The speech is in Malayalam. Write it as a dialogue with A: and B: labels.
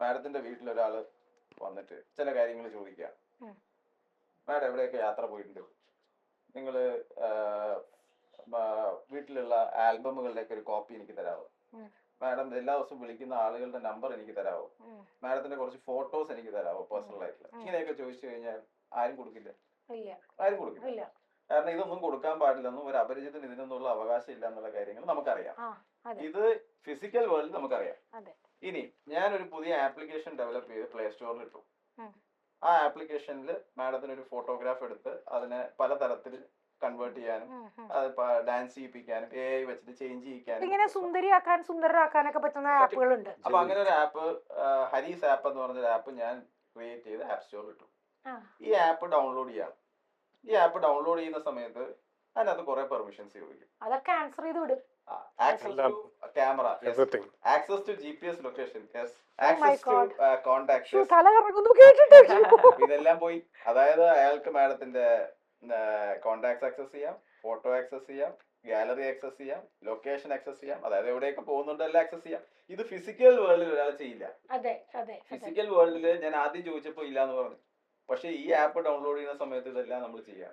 A: മാഡത്തിന്റെ വീട്ടിൽ ഒരാള് വന്നിട്ട് ചില കാര്യങ്ങൾ ചോദിക്കുക. മാഡം എവിടെയൊക്കെ യാത്ര പോയിട്ടുണ്ട്, നിങ്ങൾ വീട്ടിലുള്ള ആൽബമുകളുടെയൊക്കെ ഒരു കോപ്പി എനിക്ക് തരാമോ, മാഡം എല്ലാ ദിവസവും വിളിക്കുന്ന ആളുകളുടെ നമ്പർ എനിക്ക് തരാമോ, മാഡത്തിന്റെ കുറച്ച് ഫോട്ടോസ് എനിക്ക് തരാമോ പേഴ്സണൽ ആയിട്ടുള്ള, ഇങ്ങനെയൊക്കെ ചോദിച്ചു കഴിഞ്ഞാൽ ആരും കൊടുക്കില്ല. ആരും കൊടുക്കില്ല. കാരണം ഇതൊന്നും കൊടുക്കാൻ പാടില്ലെന്നും ഒരു അപരിചിതന് ഇതിനൊന്നുള്ള അവകാശം ഇല്ല എന്നുള്ള കാര്യങ്ങൾ നമുക്കറിയാം. ഇത് ഫിസിക്കൽ വേൾഡിൽ നമുക്കറിയാം. ഇനി ഞാനൊരു പുതിയ ആപ്ലിക്കേഷൻ ഡെവലപ്പ് ചെയ്ത് പ്ലേ സ്റ്റോറിൽ ഇട്ടു. ആ ആപ്ലിക്കേഷനിൽ മാഡത്തിന് ഒരു ഫോട്ടോഗ്രാഫ് എടുത്ത് അതിനെ പലതരത്തിൽ കൺവേർട്ട് ചെയ്യാനും അത് ഡാൻസ് ചെയ്യിപ്പിക്കാനും AI വെച്ചിട്ട് ചേഞ്ച് ചെയ്യിക്കാനും
B: ഇങ്ങനെ സുന്ദരാക്കാനൊക്കെ പറ്റുന്ന ആപ്പുകളുണ്ട്.
A: അപ്പൊ അങ്ങനെ ഒരു ആപ്പ് ഹരീസ് ആപ്പ് എന്ന് പറഞ്ഞൊരു ആപ്പ് ഞാൻ ക്രിയേറ്റ് ചെയ്ത് ആപ്പ് സ്റ്റോറിൽ ഇട്ടു. ഈ ആപ്പ് ഡൗൺലോഡ് ചെയ്യാം. ഈ ആപ്പ് ഡൗൺലോഡ് ചെയ്യുന്ന സമയത്ത് അതിനകത്ത് കുറെ പെർമിഷൻസ് ചോദിക്കും.
B: അതൊക്കെ ആൻസർ ചെയ്ത് വിടും.
A: Access to camera, access to GPS location, access to contact, ഇതെല്ലാം പോയി. അതായത് അയാൾക്ക് മാഡത്തിന്റെ കോണ്ടാക്ട്സ് ആക്സസ് ചെയ്യാം, ഫോട്ടോ ആക്സസ് ചെയ്യാം, ഗാലറി ആക്സസ് ചെയ്യാം, ലൊക്കേഷൻ ആക്സസ് ചെയ്യാം, അതായത് എവിടെയൊക്കെ പോകുന്നുണ്ടല്ലോ ആക്സസ് ചെയ്യാം. ഇത് ഫിസിക്കൽ വേൾഡിൽ ഒരാൾ ചെയ്യില്ല. ഫിസിക്കൽ വേൾഡിൽ ഞാൻ ആദ്യം ചോദിച്ചപ്പോൾ ഇല്ലാന്ന് പറഞ്ഞു. പക്ഷെ ഈ ആപ്പ് ഡൗൺലോഡ് ചെയ്യുന്ന സമയത്ത് ഇതെല്ലാം നമ്മൾ ചെയ്യാം.